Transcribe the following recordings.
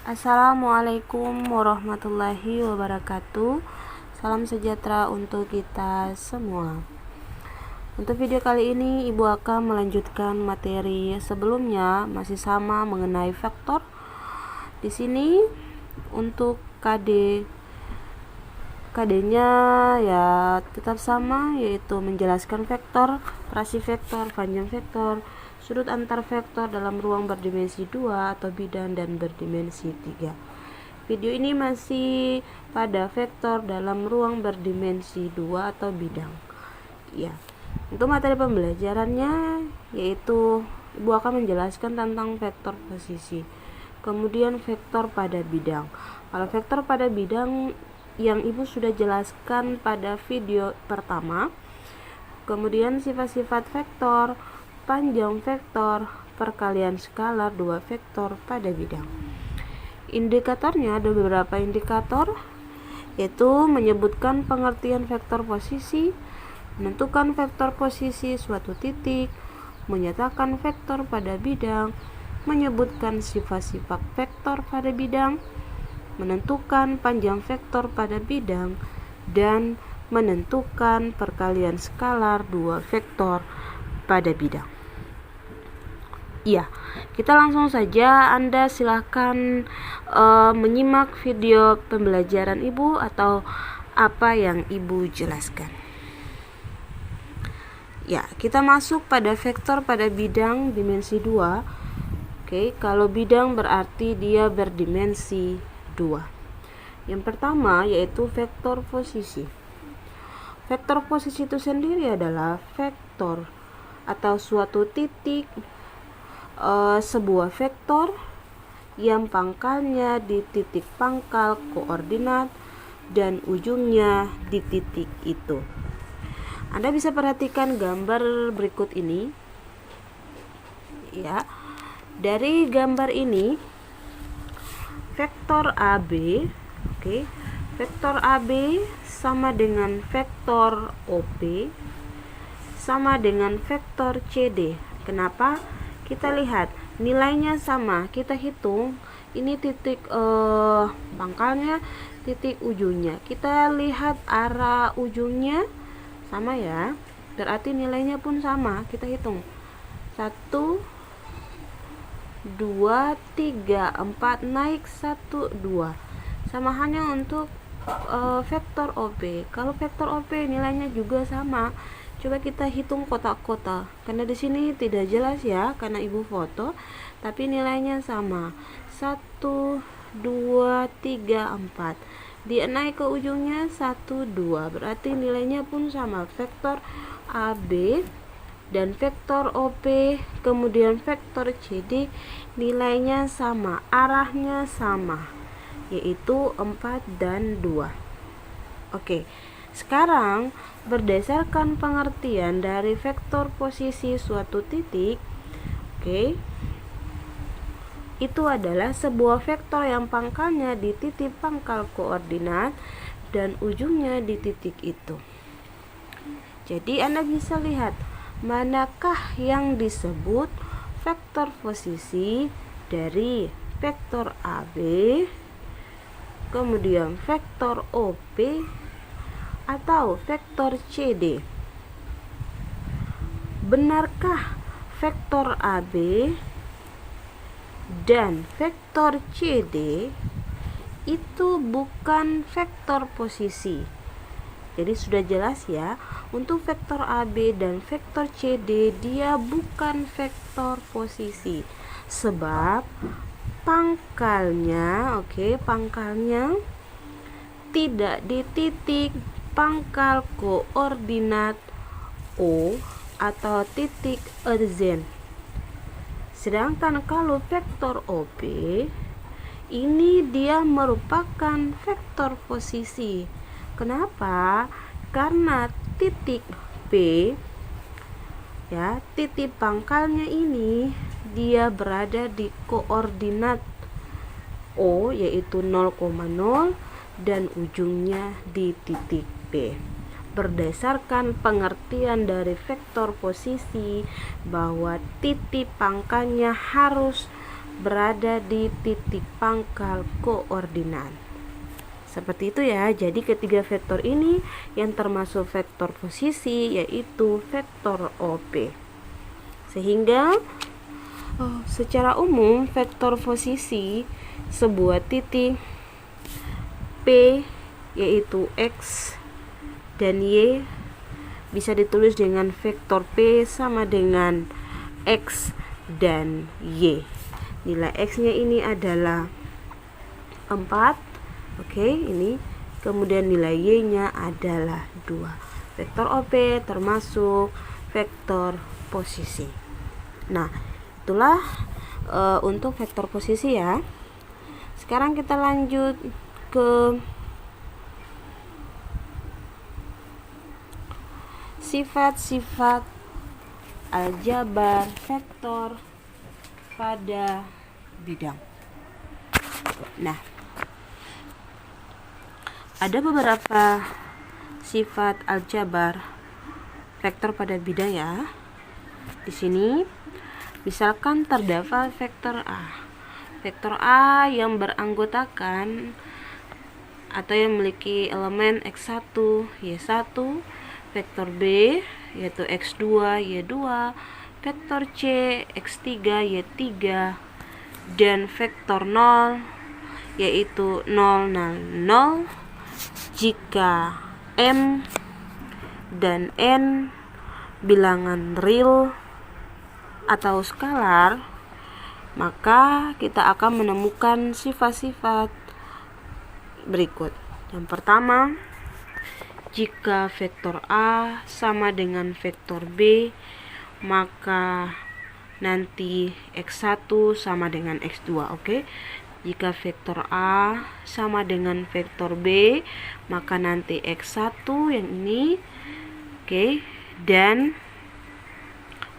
Assalamualaikum warahmatullahi wabarakatuh. Salam sejahtera untuk kita semua. Untuk video kali ini Ibu akan melanjutkan materi sebelumnya, masih sama mengenai vektor. Di sini untuk KD-nya ya tetap sama, yaitu menjelaskan vektor, operasi vektor, panjang vektor, sudut antar vektor dalam ruang berdimensi 2 atau bidang dan berdimensi 3. Video ini masih pada vektor dalam ruang berdimensi 2 atau bidang. Ya. Untuk materi pembelajarannya yaitu Ibu akan menjelaskan tentang vektor posisi. Kemudian vektor pada bidang. Kalau vektor pada bidang yang Ibu sudah jelaskan pada video pertama. Kemudian sifat-sifat vektor, panjang vektor, perkalian skalar dua vektor pada bidang. Indikatornya ada beberapa indikator, yaitu menyebutkan pengertian vektor posisi, menentukan vektor posisi suatu titik, menyatakan vektor pada bidang, menyebutkan sifat-sifat vektor pada bidang, menentukan panjang vektor pada bidang, dan menentukan perkalian skalar dua vektor pada bidang. Ya, kita langsung saja. Anda silahkan menyimak video pembelajaran Ibu atau apa yang Ibu jelaskan. Ya, kita masuk pada vektor pada bidang dimensi 2. Oke, kalau bidang berarti dia berdimensi 2. Yang pertama yaitu vektor posisi. Vektor posisi itu sendiri adalah vektor atau suatu titik, sebuah vektor yang pangkalnya di titik pangkal koordinat dan ujungnya di titik itu. Anda bisa perhatikan gambar berikut ini. Ya. Dari gambar ini vektor AB, oke. Vektor AB sama dengan vektor OP sama dengan vektor CD. Kenapa? Kita lihat nilainya sama. Kita hitung ini titik pangkalnya, titik ujungnya. Kita lihat arah ujungnya sama ya. Berarti nilainya pun sama. Kita hitung 1 2 3 4 naik 1 2. Sama hanya untuk vektor OP. Kalau vektor OP nilainya juga sama. Coba kita hitung kotak-kotak. Karena di sini tidak jelas ya, karena Ibu foto, tapi nilainya sama. 1 2 3 4. Dia naik ke ujungnya 1 2. Berarti nilainya pun sama. Vektor AB dan vektor OP, kemudian vektor CD nilainya sama, arahnya sama, yaitu 4 dan 2. Oke. Sekarang berdasarkan pengertian dari vektor posisi suatu titik, oke, itu adalah sebuah vektor yang pangkalnya di titik pangkal koordinat dan ujungnya di titik itu. Jadi Anda bisa lihat manakah yang disebut vektor posisi dari vektor AB, kemudian vektor OP, atau vektor CD. Benarkah vektor AB dan vektor CD itu bukan vektor posisi? Jadi sudah jelas ya, untuk vektor AB dan vektor CD dia bukan vektor posisi. Sebab pangkalnya, pangkalnya tidak di titik pangkal koordinat O atau titik origin. Sedangkan kalau vektor OP ini dia merupakan vektor posisi. Kenapa? Karena titik P ya, titik pangkalnya ini dia berada di koordinat O yaitu 0,0 dan ujungnya di titik P. Berdasarkan pengertian dari vektor posisi bahwa titik pangkalnya harus berada di titik pangkal koordinat. Seperti itu ya. Jadi ketiga vektor ini yang termasuk vektor posisi yaitu vektor OP. Sehingga secara umum vektor posisi sebuah titik P yaitu X dan Y bisa ditulis dengan vektor P sama dengan X dan Y. Nilai X nya ini adalah 4. Oke, ini. Kemudian nilai Y nya adalah 2. Vektor OP termasuk vektor posisi. Nah, itulah untuk vektor posisi ya. Sekarang kita lanjut ke sifat-sifat aljabar vektor pada bidang. Nah, ada beberapa sifat aljabar vektor pada bidang ya. Di sini misalkan terdapat vektor A. Vektor A yang beranggotakan atau yang memiliki elemen X1, Y1, vektor B yaitu X2, Y2, vektor C, X3, Y3, dan vektor 0 yaitu 0, 0, 0 jika M dan N bilangan real atau skalar, maka kita akan menemukan sifat-sifat berikut. Yang pertama, jika vektor A sama dengan vektor B, maka nanti X1 sama dengan X2. Oke. Jika vektor A sama dengan vektor B, maka nanti X1 yang ini, oke, dan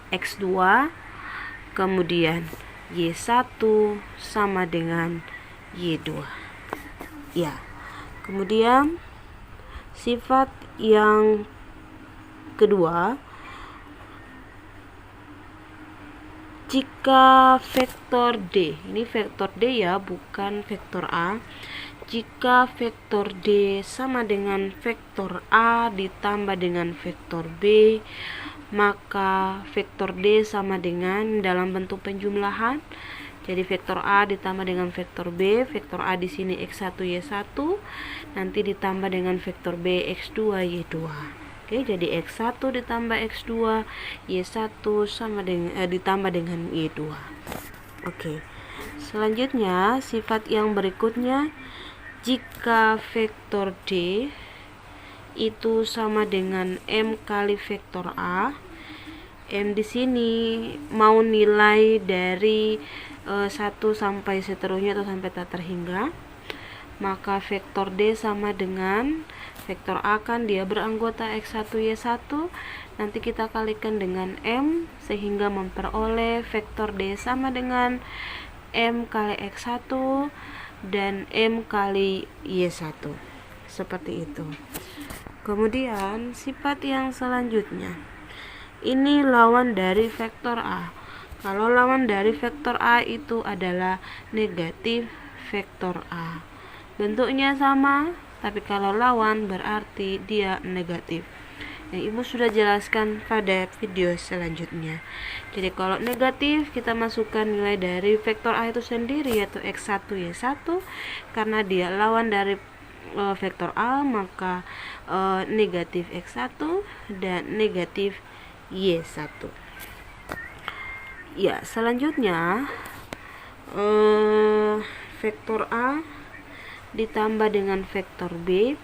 X2, kemudian Y1 sama dengan Y2. Ya. Kemudian sifat yang kedua, jika vektor D, ini vektor D ya, bukan vektor A. Jika vektor D sama dengan vektor A ditambah dengan vektor B, maka vektor D sama dengan dalam bentuk penjumlahan. Jadi vektor A ditambah dengan vektor B, vektor A di sini X1 Y1, nanti ditambah dengan vektor B X2 Y2. Oke, jadi X1 ditambah X2 Y1 sama dengan ditambah dengan Y2. Oke. Selanjutnya, sifat yang berikutnya, jika vektor D itu sama dengan M kali vektor A. M di sini mau nilai dari 1 sampai seterusnya atau sampai tak terhingga, maka vektor D sama dengan vektor A, kan dia beranggota X1 Y1, nanti kita kalikan dengan M sehingga memperoleh vektor D sama dengan M kali X1 dan M kali Y1, seperti itu. Kemudian sifat yang selanjutnya, ini lawan dari vektor A. Kalau lawan dari vektor A itu adalah negatif vektor A. Bentuknya sama, tapi kalau lawan berarti dia negatif. Yang Ibu sudah jelaskan pada video selanjutnya. Jadi kalau negatif, kita masukkan nilai dari vektor A itu sendiri, yaitu X1 Y1. Karena dia lawan dari vektor A, maka negatif X1 dan negatif Y1. Ya, selanjutnya vektor A ditambah dengan vektor B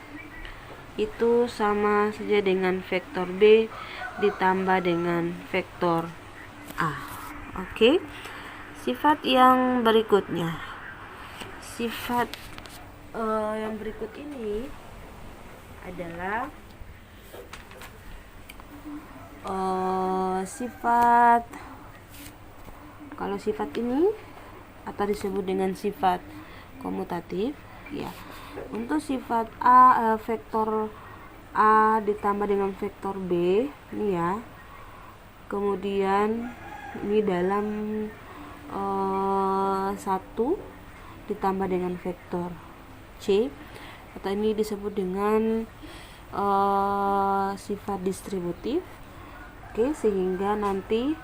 itu sama saja dengan vektor B ditambah dengan vektor A. Oke. Sifat yang berikutnya, sifat yang berikut ini adalah sifat, kalau sifat ini atau disebut dengan sifat komutatif ya. Untuk sifat A, vektor A ditambah dengan vektor B ini ya. Kemudian ini dalam 1 ditambah dengan vektor C, atau ini disebut dengan sifat distributif. Oke, sehingga nanti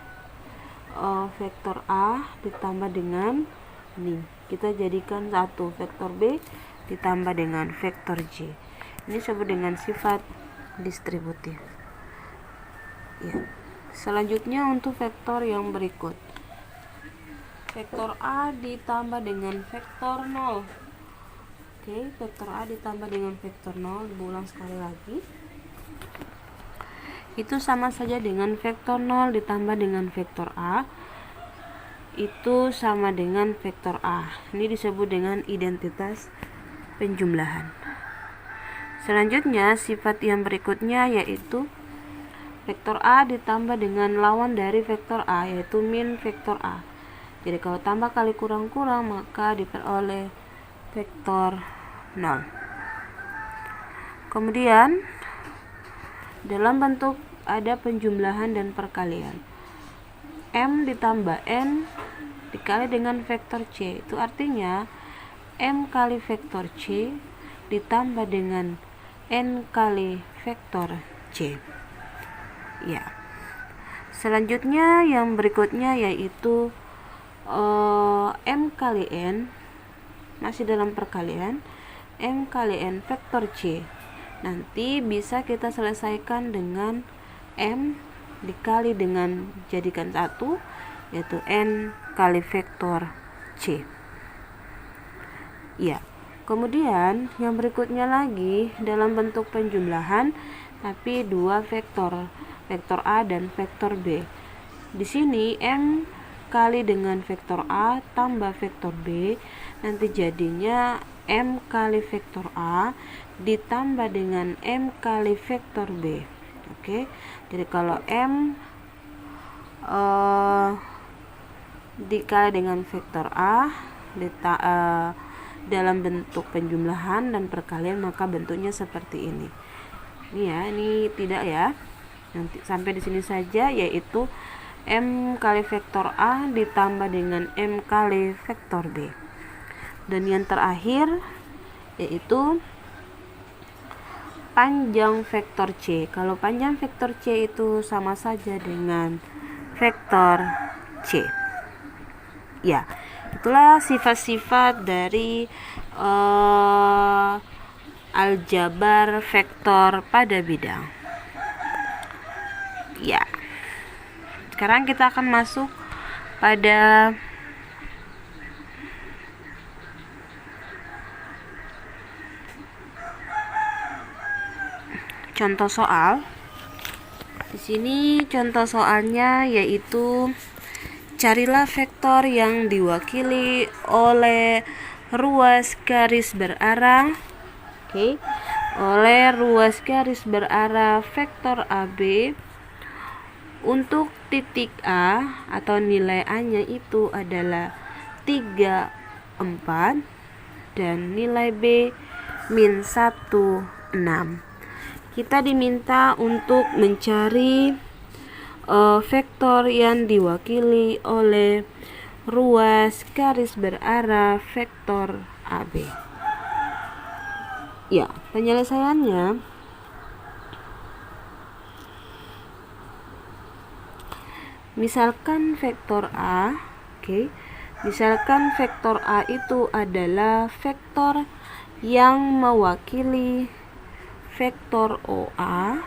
vektor A ditambah dengan ini, kita jadikan 1 vektor B ditambah dengan vektor J. Ini disebut dengan sifat distributif. Ya. Selanjutnya untuk vektor yang berikut, vektor A ditambah dengan vektor 0. Oke, vektor A ditambah dengan vektor 0, diulang sekali lagi. Itu sama saja dengan vektor 0 ditambah dengan vektor A, itu sama dengan vektor A. Ini disebut dengan identitas penjumlahan. Selanjutnya sifat yang berikutnya yaitu vektor A ditambah dengan lawan dari vektor A, yaitu min vektor A. Jadi kalau tambah kali kurang-kurang maka diperoleh vektor 0. Kemudian dalam bentuk ada penjumlahan dan perkalian. M ditambah N dikali dengan vektor C, itu artinya M kali vektor C ditambah dengan N kali vektor C. Ya. Selanjutnya yang berikutnya yaitu M kali N, masih dalam perkalian, M kali N vektor C. Nanti bisa kita selesaikan dengan M dikali dengan jadikan 1, yaitu N kali vektor C. Ya. Kemudian yang berikutnya lagi dalam bentuk penjumlahan tapi 2 vektor, vektor A dan vektor B. Di sini M kali dengan vektor A tambah vektor B, nanti jadinya M kali vektor A ditambah dengan M kali vektor B. Oke, jadi kalau M dikali dengan vektor A dalam bentuk penjumlahan dan perkalian, maka bentuknya seperti ini. Ini ya, ini tidak ya. Nanti sampai di sini saja, yaitu M kali vektor A ditambah dengan M kali vektor B. Dan yang terakhir yaitu panjang vektor C. Kalau panjang vektor C itu sama saja dengan vektor C. Ya, itulah sifat-sifat dari aljabar vektor pada bidang. Ya. Sekarang kita akan masuk pada contoh soal. Di sini contoh soalnya yaitu carilah vektor yang diwakili oleh ruas garis berarah. Oke. Oleh ruas garis berarah vektor AB untuk titik A atau nilai A-nya itu adalah 3, 4 dan nilai B min 1, 6. Kita diminta untuk mencari vektor yang diwakili oleh ruas garis berarah vektor AB. Ya, penyelesaiannya misalkan vektor A, oke. Misalkan vektor A itu adalah vektor yang mewakili vektor OA,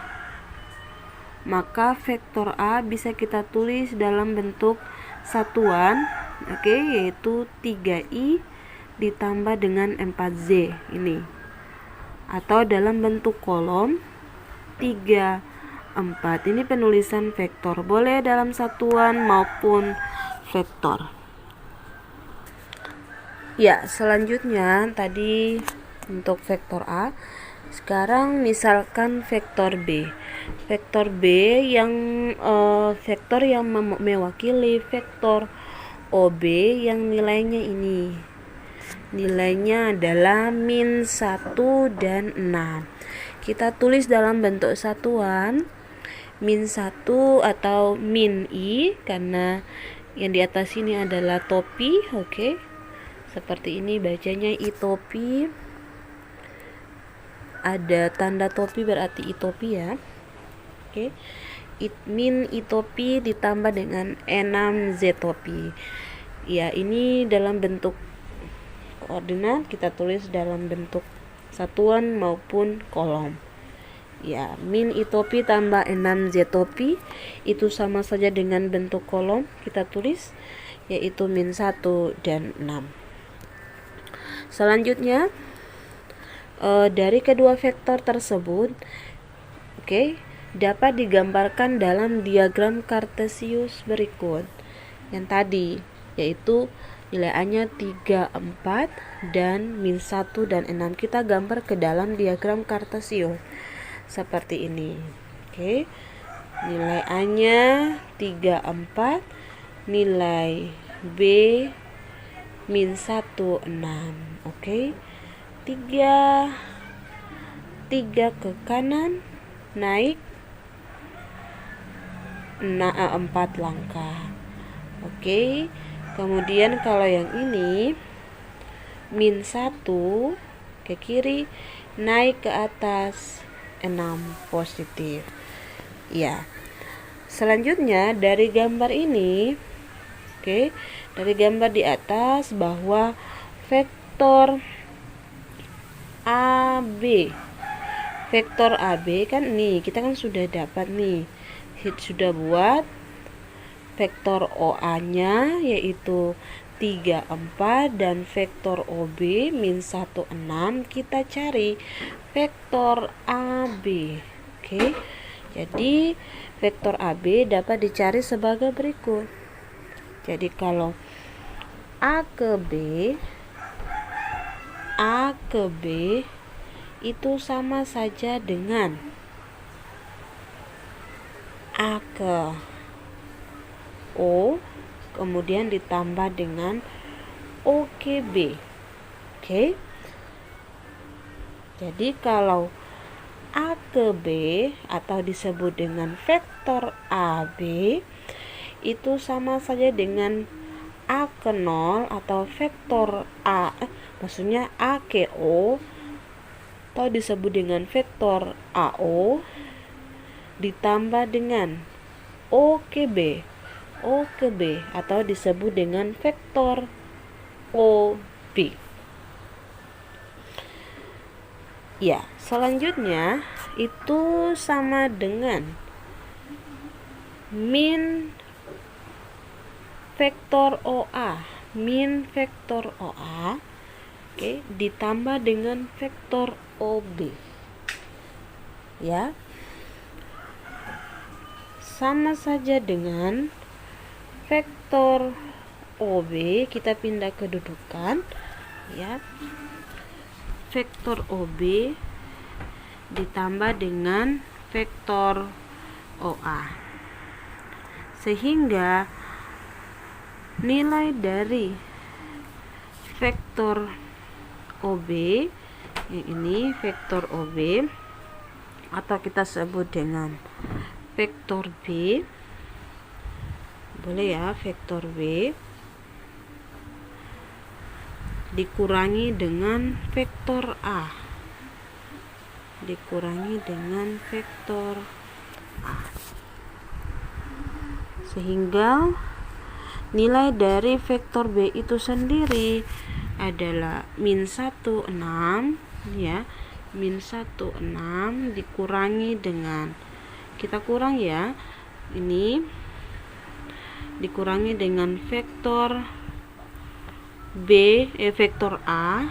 maka vektor A bisa kita tulis dalam bentuk satuan, oke, yaitu 3i ditambah dengan 4z ini, atau dalam bentuk kolom 3, 4. Ini penulisan vektor, boleh dalam satuan maupun vektor. Ya, selanjutnya tadi untuk vektor A. Sekarang misalkan vektor B. Vektor B yang vektor yang mewakili vektor OB yang nilainya ini. Nilainya adalah min 1 dan 6. Kita tulis dalam bentuk satuan min 1 atau min I, karena yang di atas ini adalah topi, oke. Seperti ini bacanya itopi. Ada tanda topi berarti itopi ya. Oke. Min itopi ditambah dengan enam zetopi. Ya, ini dalam bentuk koordinat, kita tulis dalam bentuk satuan maupun kolom. Ya, min itopi tambah 6 zetopi itu sama saja dengan bentuk kolom, kita tulis yaitu min 1 dan 6. Selanjutnya dari kedua vektor tersebut dapat digambarkan dalam diagram Kartesius berikut yang tadi, yaitu nilai A-nya 3, 4 dan min 1 dan 6. Kita gambar ke dalam diagram Kartesius seperti ini. Nilai A-nya 3, 4, nilai B min 1, 6. 3 ke kanan naik 4 langkah. Kemudian kalau yang ini min 1 ke kiri naik ke atas 6 positif. Ya. Selanjutnya dari gambar ini dari gambar di atas bahwa vektor AB kan nih, kita kan sudah dapat nih, sudah buat vektor OA-nya yaitu 3, 4 dan vektor OB min 1, 6. Kita cari vektor AB. Jadi vektor AB dapat dicari sebagai berikut. Jadi kalau A ke B itu sama saja dengan A ke O kemudian ditambah dengan O ke B. Jadi kalau A ke B atau disebut dengan vektor AB itu sama saja dengan A ke 0 atau vektor maksudnya A ke O atau disebut dengan vektor AO ditambah dengan O ke B atau disebut dengan vektor OB. Ya, selanjutnya itu sama dengan min vektor OA, ditambah dengan vektor OB. Ya. Sama saja dengan vektor OB, kita pindah kedudukan ya. Vektor OB ditambah dengan vektor OA. Sehingga nilai dari vektor OB ini vektor OB atau kita sebut dengan vektor B, boleh ya, vektor B dikurangi dengan vektor A, sehingga nilai dari vektor B itu sendiri adalah min 1, 6 ya, min 1, 6 dikurangi dengan, kita kurang ya, ini dikurangi dengan vektor vektor A,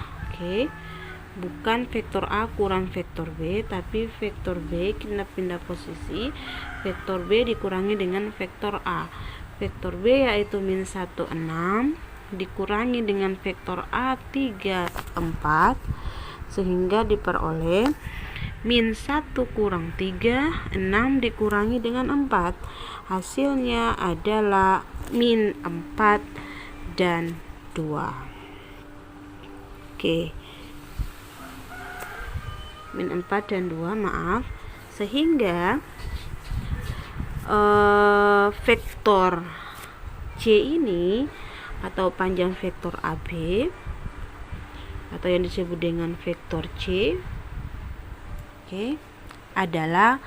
bukan vektor A kurang vektor B, tapi vektor B kita pindah posisi, vektor B dikurangi dengan vektor A. Vektor B yaitu min 1, 6 dikurangi dengan vektor A 3, 4 sehingga diperoleh min 1 kurang 3, 6 dikurangi dengan 4. Hasilnya adalah min 4 dan 2. Min 4 dan 2, maaf. Sehingga vektor C ini atau panjang vektor AB atau yang disebut dengan vektor C, adalah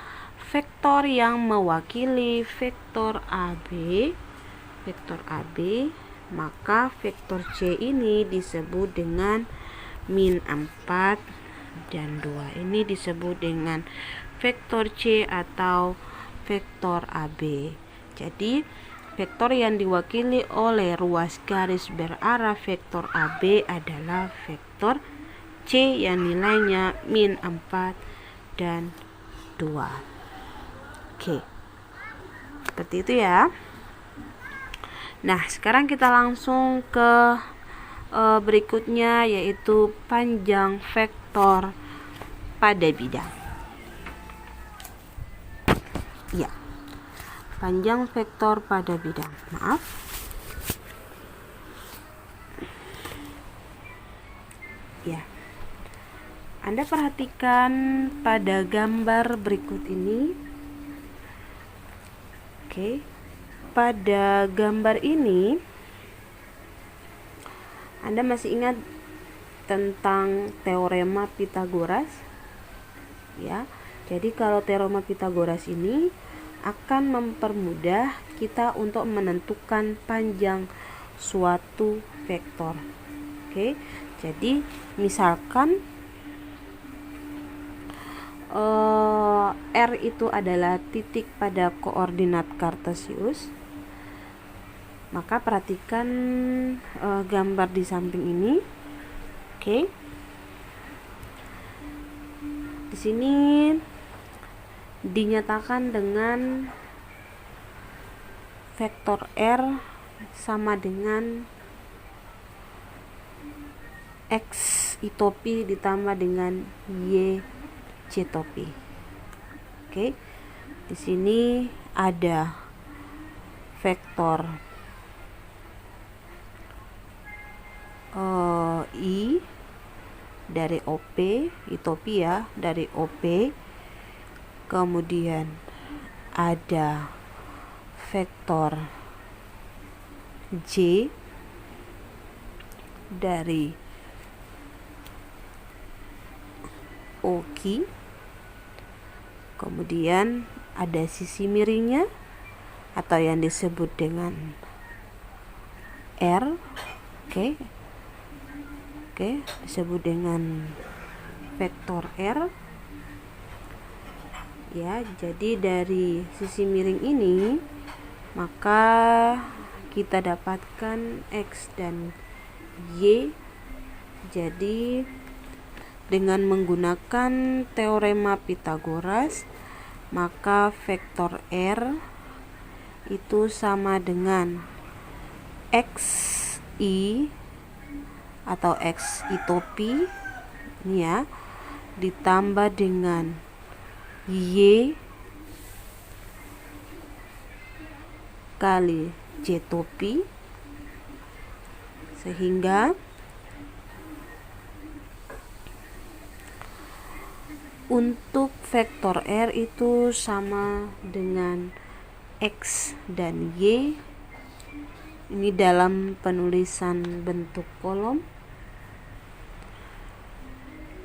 vektor yang mewakili vektor AB, maka vektor C ini disebut dengan min 4 dan 2. Ini disebut dengan vektor C atau vektor AB. Jadi vektor yang diwakili oleh ruas garis berarah vektor AB adalah vektor C yang nilainya min 4 dan 2. Seperti itu ya. Nah, sekarang kita langsung ke berikutnya, yaitu panjang vektor pada bidang. Ya, panjang vektor pada bidang. Maaf. Ya. Anda perhatikan pada gambar berikut ini. Pada gambar ini Anda masih ingat tentang teorema Pythagoras? Ya. Jadi kalau teorema Pythagoras ini akan mempermudah kita untuk menentukan panjang suatu vektor. Jadi misalkan R itu adalah titik pada koordinat Kartesius, maka perhatikan gambar di samping ini. Di sini dinyatakan dengan vektor R sama dengan X itopi ditambah dengan Y J-topi. Di sini ada vektor I dari OP, itopi ya, dari OP. Kemudian ada vektor J dari OQ. Kemudian ada sisi miringnya atau yang disebut dengan R. Disebut dengan vektor R. Ya, jadi dari sisi miring ini maka kita dapatkan X dan Y. Jadi dengan menggunakan teorema Pythagoras, maka vektor R itu sama dengan XI atau X itopi ini ya, ditambah dengan Y kali J topi, sehingga untuk vektor R itu sama dengan X dan Y. Ini dalam penulisan bentuk kolom,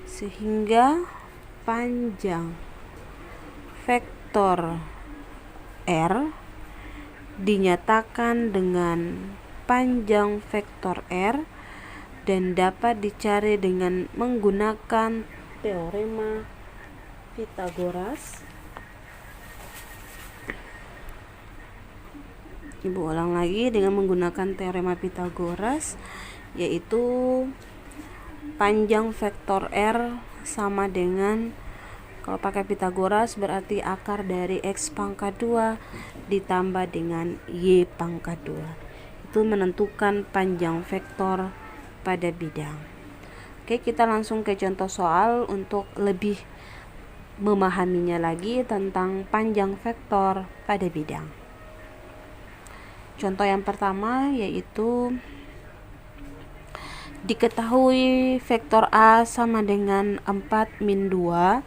sehingga panjang vektor R dinyatakan dengan panjang vektor R dan dapat dicari dengan menggunakan teorema Pythagoras. Ibu ulang lagi, dengan menggunakan teorema Pythagoras, yaitu panjang vektor R sama dengan, kalau pakai Pythagoras berarti akar dari X pangkat 2 ditambah dengan Y pangkat 2. Itu menentukan panjang vektor pada bidang. Kita langsung ke contoh soal untuk lebih memahaminya lagi tentang panjang vektor pada bidang. Contoh yang pertama yaitu diketahui vektor A sama dengan 4 min 2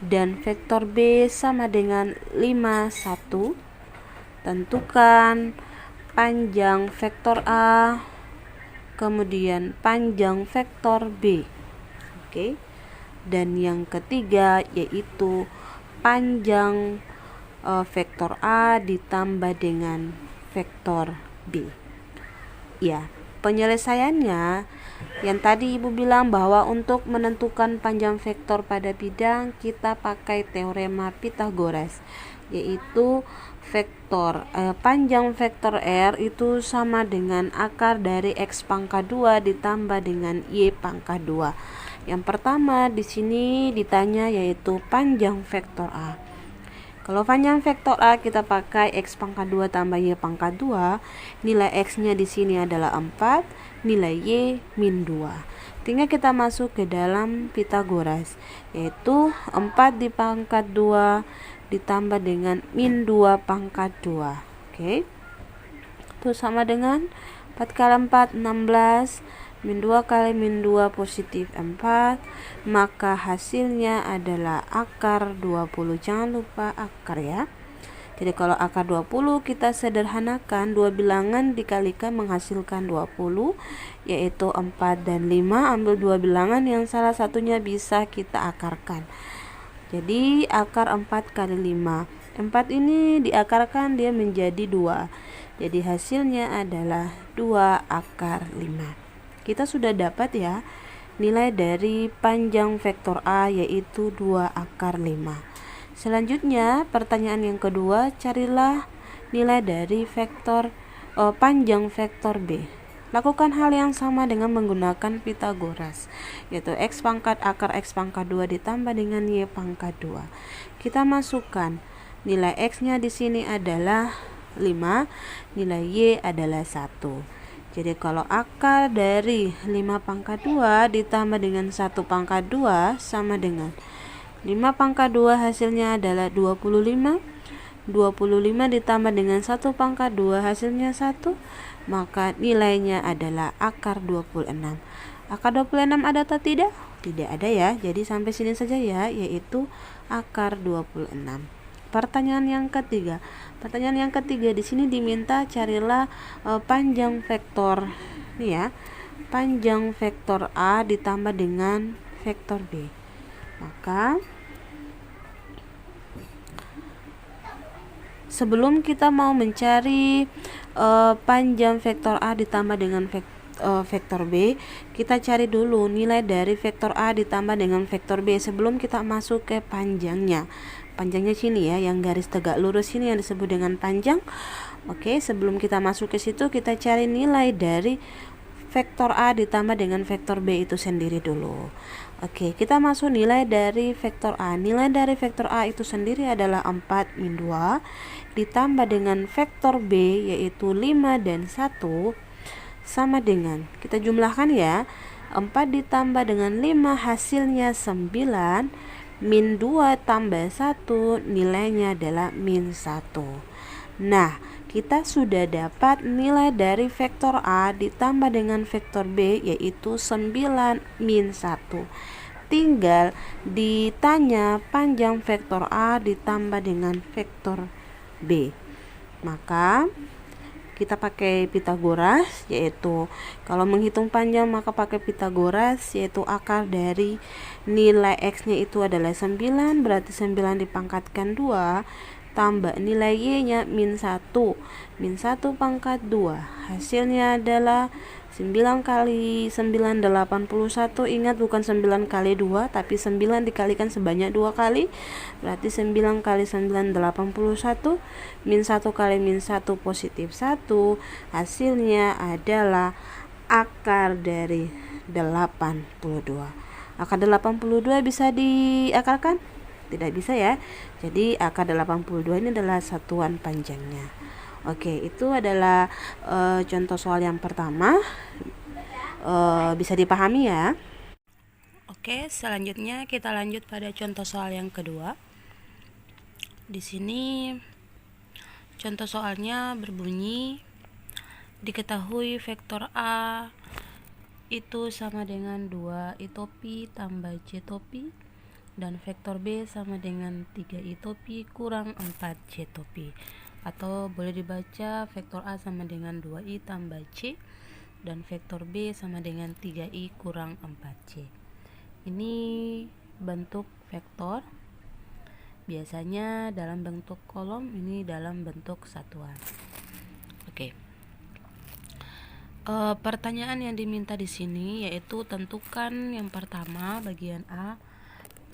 dan vektor B sama dengan 5 1. Tentukan panjang vektor A kemudian panjang vektor B. Oke. Dan yang ketiga yaitu panjang vektor A ditambah dengan vektor B. Ya, penyelesaiannya yang tadi Ibu bilang bahwa untuk menentukan panjang vektor pada bidang kita pakai teorema Pythagoras, yaitu panjang vektor R itu sama dengan akar dari X pangkat 2 ditambah dengan Y pangkat 2. Yang pertama di sini ditanya yaitu panjang vektor A. Kalau panjang vektor A kita pakai X pangkat 2 tambah Y pangkat 2, nilai X-nya di sini adalah 4, nilai Y min 2. Tinggal kita masuk ke dalam Pythagoras, yaitu 4 di pangkat 2 ditambah dengan min 2 pangkat 2. Oke. Itu sama dengan 4 kali 4, 16. Min 2 kali min 2 positif 4, maka hasilnya adalah akar 20. Jangan lupa akar ya. Jadi kalau akar 20 kita sederhanakan, dua bilangan dikalikan menghasilkan 20, yaitu 4 dan 5. Ambil dua bilangan yang salah satunya bisa kita akarkan. Jadi akar 4 kali 5. 4 ini diakarkan dia menjadi 2. Jadi hasilnya adalah 2 akar 5. Kita sudah dapat ya nilai dari panjang vektor A yaitu 2 akar 5. Selanjutnya pertanyaan yang kedua, carilah nilai dari panjang vektor B. Lakukan hal yang sama dengan menggunakan Pythagoras, yaitu X pangkat akar X pangkat 2 ditambah dengan Y pangkat 2. Kita masukkan nilai X-nya di sini adalah 5, nilai Y adalah 1. Jadi kalau akar dari 5 pangkat 2 ditambah dengan 1 pangkat 2 sama dengan 5 pangkat 2 hasilnya adalah 25. 25 ditambah dengan 1 pangkat 2 hasilnya 1, maka nilainya adalah akar 26. Akar 26 ada atau tidak? Tidak ada ya. Jadi sampai sini saja ya, yaitu akar 26. Pertanyaan yang ketiga. Pertanyaan yang ketiga di sini diminta carilah panjang vektor nih ya. Panjang vektor A ditambah dengan vektor B. Maka sebelum kita mau mencari panjang vektor A ditambah dengan vektor B, kita cari dulu nilai dari vektor A ditambah dengan vektor B sebelum kita masuk ke panjangnya. Panjangnya sini ya, yang garis tegak lurus ini yang disebut dengan panjang. Oke, sebelum kita masuk ke situ kita cari nilai dari vektor A ditambah dengan vektor B itu sendiri dulu. Oke, kita masuk nilai dari vektor A. Nilai dari vektor A itu sendiri adalah 4 min 2 ditambah dengan vektor B yaitu 5 dan 1 sama dengan, kita jumlahkan ya, 4 ditambah dengan 5 hasilnya 9, min 2 tambah 1 nilainya adalah min 1. Nah, kita sudah dapat nilai dari vektor A ditambah dengan vektor B yaitu 9 min 1. Tinggal ditanya panjang vektor A ditambah dengan vektor B. Maka kita pakai Pythagoras, yaitu kalau menghitung panjang maka pakai Pythagoras, yaitu akar dari nilai X-nya itu adalah 9, berarti 9 dipangkatkan 2 tambah nilai Y-nya min 1. Min 1 pangkat 2. Hasilnya adalah 9 kali 9 81. Ingat bukan 9 kali 2, tapi 9 dikalikan sebanyak 2 kali. Berarti 9 kali 9 81. Min 1 kali min 1 positif 1. Hasilnya adalah akar dari 82. Akar 82 bisa diakarkan? Tidak bisa ya. Jadi akar 82 ini adalah satuan panjangnya. Oke, itu adalah contoh soal yang pertama. Bisa dipahami ya. Oke, selanjutnya kita lanjut pada contoh soal yang kedua. Di sini contoh soalnya berbunyi, diketahui vektor A itu sama dengan 2 I topi tambah J topi, dan vektor B sama dengan 3 I topi kurang 4 J topi. Atau boleh dibaca vektor A sama dengan 2 I tambah C, dan vektor B sama dengan 3 I kurang 4 C. Ini bentuk vektor, biasanya dalam bentuk kolom, ini dalam bentuk satuan. Oke. Pertanyaan yang diminta di sini yaitu tentukan yang pertama bagian A,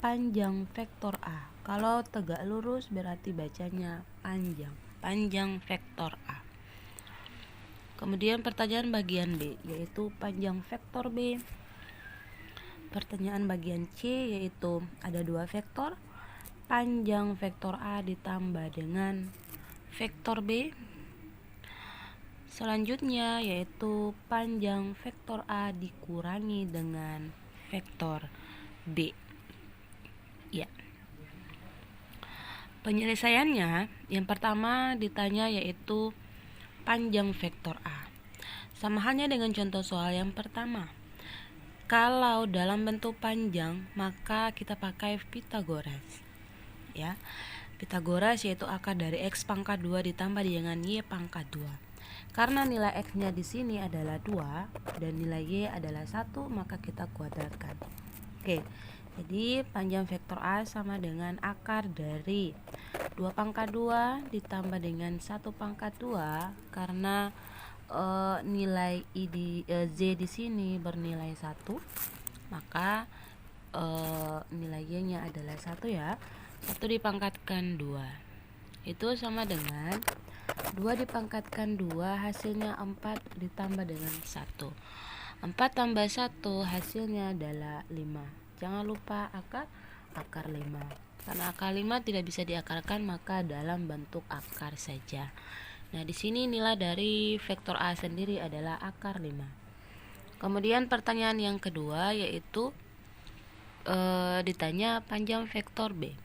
panjang vektor A. Kalau tegak lurus berarti bacanya panjang vektor A. Kemudian pertanyaan bagian B yaitu panjang vektor B. Pertanyaan bagian C yaitu ada dua vektor, panjang vektor A ditambah dengan vektor B. Selanjutnya yaitu panjang vektor A dikurangi dengan vektor B. Ya. Penyelesaiannya yang pertama ditanya yaitu panjang vektor A. Sama halnya dengan contoh soal yang pertama. Kalau dalam bentuk panjang maka kita pakai Pitagoras. Ya. Pitagoras yaitu akar dari X pangkat 2 ditambah dengan Y pangkat 2. Karena nilai X-nya di sini adalah 2 dan nilai Y adalah 1, maka kita kuadratkan. Oke. Jadi panjang vektor A sama dengan akar dari 2 pangkat 2 ditambah dengan 1 pangkat 2 karena nilai Z di sini bernilai 1, maka nilai Y-nya adalah 1 ya. 1 dipangkatkan 2 itu sama dengan 2 dipangkatkan 2 hasilnya 4 ditambah dengan 1. 4 tambah 1 hasilnya adalah 5. Jangan lupa akar 5. Karena akar 5 tidak bisa diakarkan maka dalam bentuk akar saja. Nah, di sini nilai dari vektor A sendiri adalah akar 5. Kemudian pertanyaan yang kedua yaitu ditanya panjang vektor B.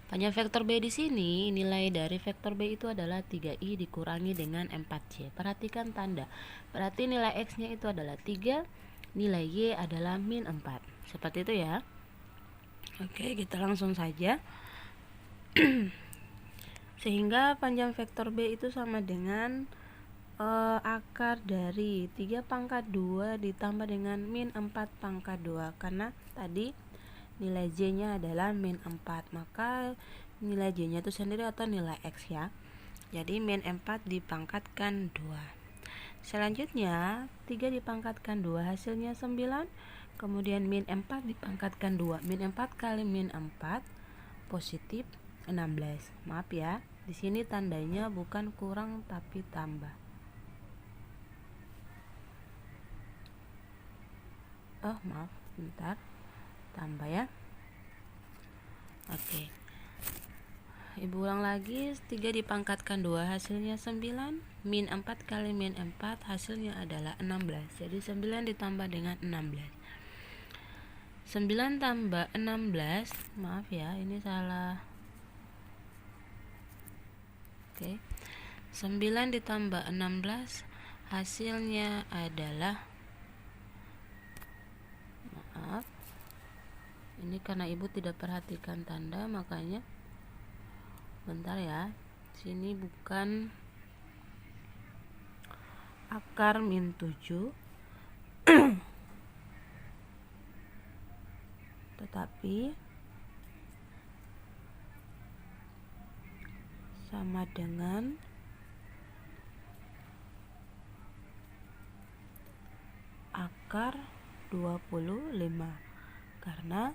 Panjang vektor B di sini nilai dari vektor B itu adalah 3i dikurangi dengan 4c. Perhatikan tanda. Berarti nilai X-nya itu adalah 3, nilai Y adalah min 4. Seperti itu ya. Oke, kita langsung saja. Sehingga panjang vektor B itu sama dengan akar dari 3 pangkat 2 ditambah dengan min 4 pangkat 2. Karena tadi nilai Z-nya adalah min 4, maka nilai Z-nya itu sendiri atau nilai X ya. Jadi min 4 dipangkatkan 2. Selanjutnya 3 dipangkatkan 2 hasilnya 9. Kemudian min 4 dipangkatkan 2. Min 4 kali min 4 positif 16. Maaf ya, di sini tandanya bukan kurang tapi tambah. Maaf, bentar. Tambah ya. Oke. Ibu ulang lagi, 3 dipangkatkan 2 hasilnya 9, min 4 kali min 4 hasilnya adalah 16. Jadi 9 ditambah dengan 16. 9 tambah 16, maaf ya, ini salah. Oke. 9 ditambah 16 hasilnya adalah, maaf, ini karena ibu tidak perhatikan tanda makanya bentar ya. Sini bukan akar min 7 tetapi sama dengan akar 25 karena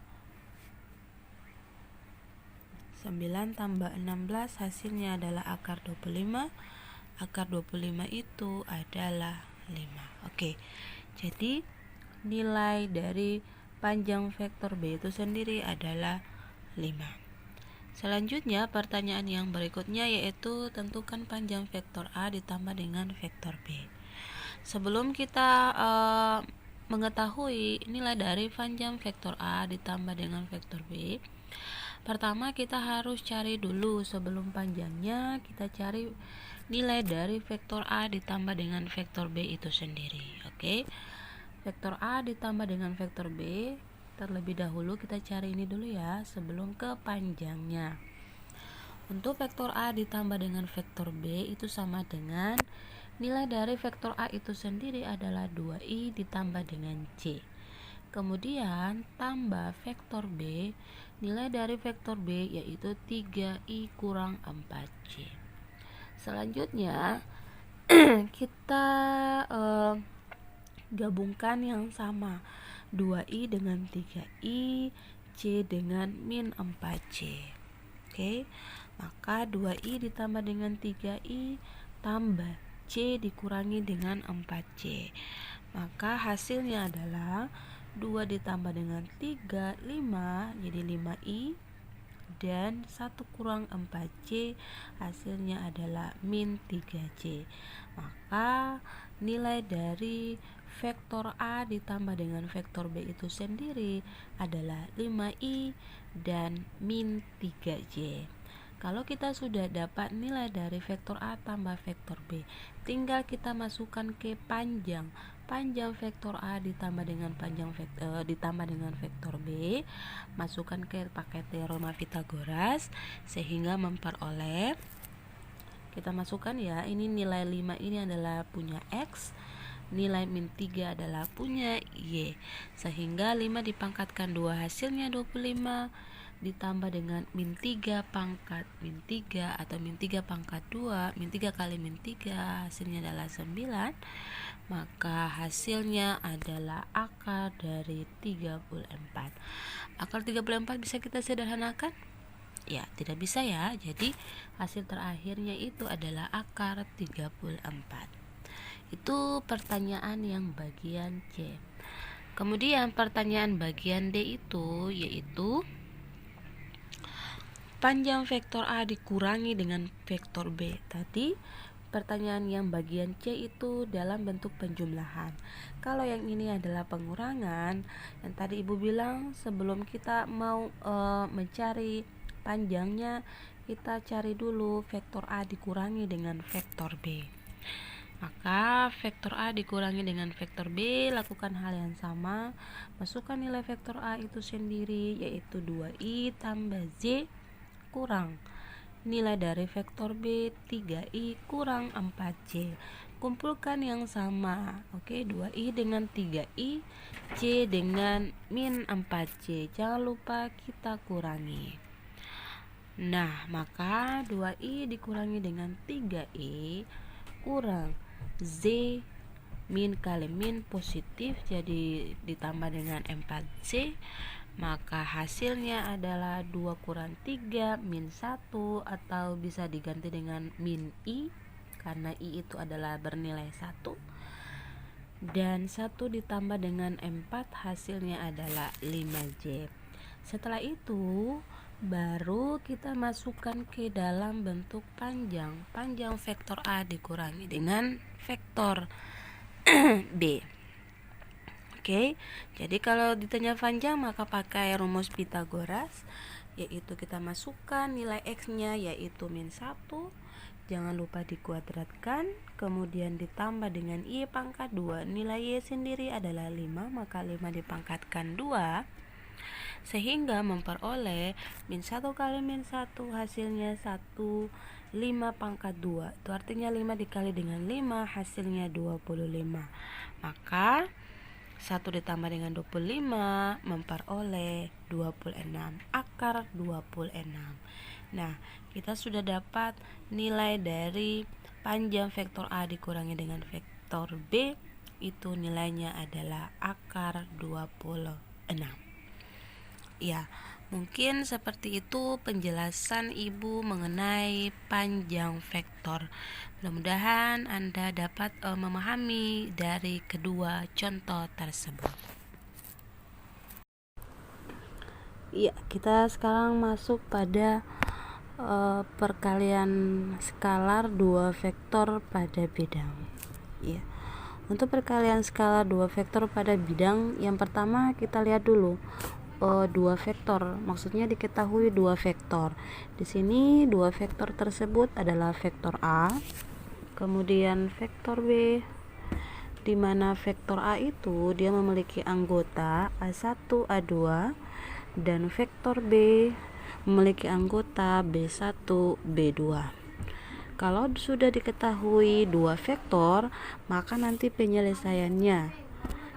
9 tambah 16 hasilnya adalah akar 25. Akar 25 itu adalah 5. Oke. Jadi nilai dari panjang vektor B itu sendiri adalah 5. Selanjutnya pertanyaan yang berikutnya yaitu tentukan panjang vektor A ditambah dengan vektor B. Sebelum kita mengetahui nilai dari panjang vektor A ditambah dengan vektor B, pertama kita harus cari dulu sebelum panjangnya, kita cari nilai dari vektor A ditambah dengan vektor B itu sendiri. Oke. Vektor A ditambah dengan vektor B, terlebih dahulu kita cari ini dulu ya sebelum ke panjangnya. Untuk vektor A ditambah dengan vektor B itu sama dengan nilai dari vektor A itu sendiri adalah 2i ditambah dengan C. Kemudian tambah vektor B, nilai dari vektor B yaitu 3i kurang 4c. Selanjutnya kita gabungkan yang sama, 2i dengan 3i, c dengan min 4c. Oke, maka 2i ditambah dengan 3i tambah c dikurangi dengan 4c. Maka hasilnya adalah 2 ditambah dengan 3, 5, jadi 5i, dan 1 kurang 4c, hasilnya adalah min 3c. Maka nilai dari vektor A ditambah dengan vektor B itu sendiri adalah 5i dan min 3c. Kalau kita sudah dapat nilai dari vektor A tambah vektor B, tinggal kita masukkan ke panjang vektor A ditambah dengan ditambah dengan vektor B, masukkan ke pakai teorema Pythagoras sehingga memperoleh, kita masukkan ya, ini nilai 5 ini adalah punya X, nilai min 3 adalah punya Y, sehingga 5 dipangkatkan 2 hasilnya 25, ditambah dengan min 3 pangkat min 3 atau min 3 pangkat 2, min 3 kali min 3, hasilnya adalah 9. Maka hasilnya adalah akar dari 34. Akar 34 bisa kita sederhanakan? Ya, tidak bisa ya. Jadi hasil terakhirnya itu adalah akar 34. Itu pertanyaan yang bagian C. Kemudian pertanyaan bagian D itu yaitu panjang vektor A dikurangi dengan vektor B. Tadi pertanyaan yang bagian C itu dalam bentuk penjumlahan. Kalau yang ini adalah pengurangan, yang tadi Ibu bilang sebelum kita mau mencari panjangnya, kita cari dulu vektor A dikurangi dengan vektor B. Maka vektor A dikurangi dengan vektor B, lakukan hal yang sama, masukkan nilai vektor A itu sendiri yaitu 2i tambah z kurang nilai dari vektor B 3i kurang 4c. Kumpulkan yang sama. Oke, 2i dengan 3i, c dengan min 4c. Jangan lupa kita kurangi. Nah, maka 2i dikurangi dengan 3i kurang z min kali min positif, jadi ditambah dengan 4c, maka hasilnya adalah 2 kurang 3 min 1, atau bisa diganti dengan min i karena i itu adalah bernilai 1, dan 1 ditambah dengan 4, hasilnya adalah 5j. Setelah itu baru kita masukkan ke dalam bentuk panjang vektor A dikurangi dengan vektor B. Oke, jadi kalau ditanya panjang maka pakai rumus Pythagoras, yaitu kita masukkan nilai X-nya yaitu min 1, jangan lupa dikuadratkan, kemudian ditambah dengan Y pangkat 2, nilai Y sendiri adalah 5, maka 5 dipangkatkan 2, sehingga memperoleh min 1 kali min 1 hasilnya 1, 5 pangkat 2, itu artinya 5 dikali dengan 5 hasilnya 25. Maka 1 ditambah dengan 25 memperoleh 26, akar 26. Nah, kita sudah dapat nilai dari panjang vektor A dikurangi dengan vektor B, itu nilainya adalah akar 26. Ya, mungkin seperti itu penjelasan Ibu mengenai panjang vektor. Mudah-mudahan Anda dapat memahami dari kedua contoh tersebut. Ya, kita sekarang masuk pada perkalian skalar 2 vektor pada bidang. Ya. Untuk perkalian skalar 2 vektor pada bidang, yang pertama kita lihat dulu 2 vektor, maksudnya diketahui 2 vektor. Di sini 2 vektor tersebut adalah vektor A, kemudian vektor B, di mana vektor A itu dia memiliki anggota A1, A2, dan vektor B memiliki anggota B1, B2. Kalau sudah diketahui 2 vektor, maka nanti penyelesaiannya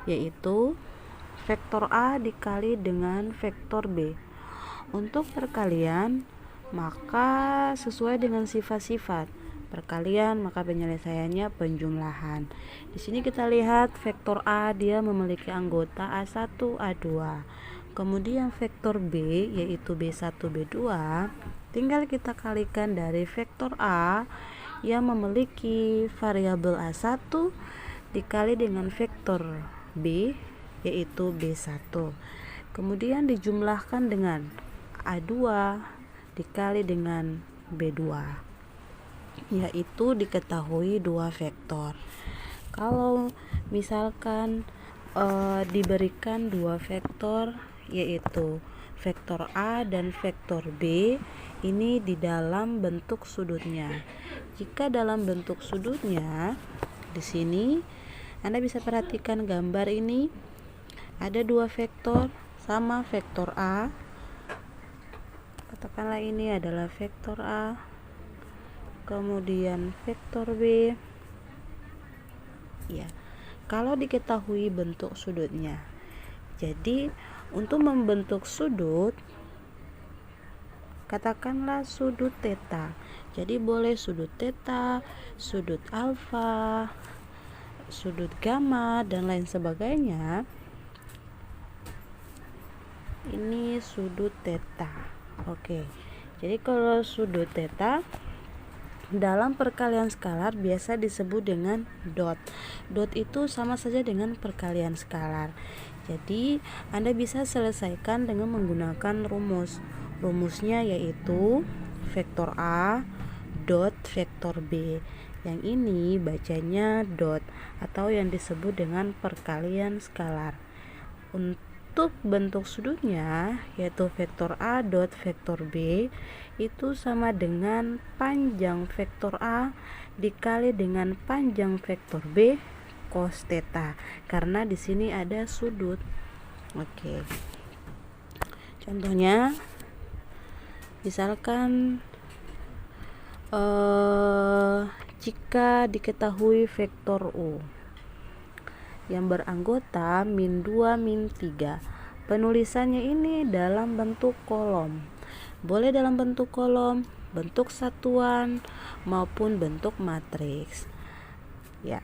yaitu vektor A dikali dengan vektor B. Untuk perkalian maka sesuai dengan sifat-sifat perkalian, maka penyelesaiannya penjumlahan. Di sini kita lihat vektor A dia memiliki anggota A1, A2. Kemudian vektor B yaitu B1, B2 tinggal kita kalikan dari vektor A yang memiliki variabel A1 dikali dengan vektor B yaitu B1. Kemudian dijumlahkan dengan A2 dikali dengan B2, yaitu diketahui dua vektor. Kalau misalkan diberikan dua vektor yaitu vektor A dan vektor B, ini di dalam bentuk sudutnya. Jika dalam bentuk sudutnya, di sini Anda bisa perhatikan gambar ini ada dua vektor sama vektor A. Katakanlah ini adalah vektor A, kemudian vektor B. Ya, kalau diketahui bentuk sudutnya. Jadi untuk membentuk sudut, katakanlah sudut theta. Jadi boleh sudut theta, sudut alfa, sudut gamma dan lain sebagainya. Ini sudut theta. Oke. Jadi kalau sudut theta dalam perkalian skalar biasa disebut dengan dot. Dot itu sama saja dengan perkalian skalar. Jadi Anda bisa selesaikan dengan menggunakan rumus. Rumusnya yaitu vektor A dot vektor B. Yang ini bacanya dot atau yang disebut dengan perkalian skalar. Untuk bentuk sudutnya yaitu vektor A dot vektor B itu sama dengan panjang vektor A dikali dengan panjang vektor B cos theta, karena di sini ada sudut. Oke. Contohnya misalkan jika diketahui vektor U yang beranggota min 2 min 3, penulisannya ini dalam bentuk kolom. Boleh dalam bentuk kolom, bentuk satuan maupun bentuk matriks. Ya.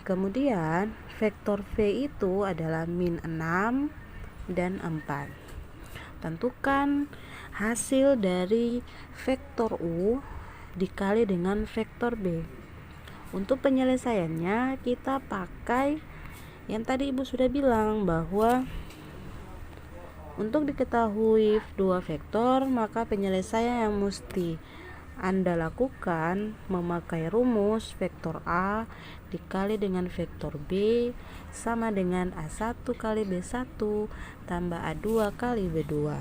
Kemudian vektor V itu adalah min 6 dan 4. Tentukan hasil dari vektor U dikali dengan vektor B. Untuk penyelesaiannya kita pakai yang tadi Ibu sudah bilang bahwa untuk diketahui dua vektor maka penyelesaian yang mesti Anda lakukan memakai rumus vektor A dikali dengan vektor B sama dengan A1 kali B1 tambah A2 kali B2.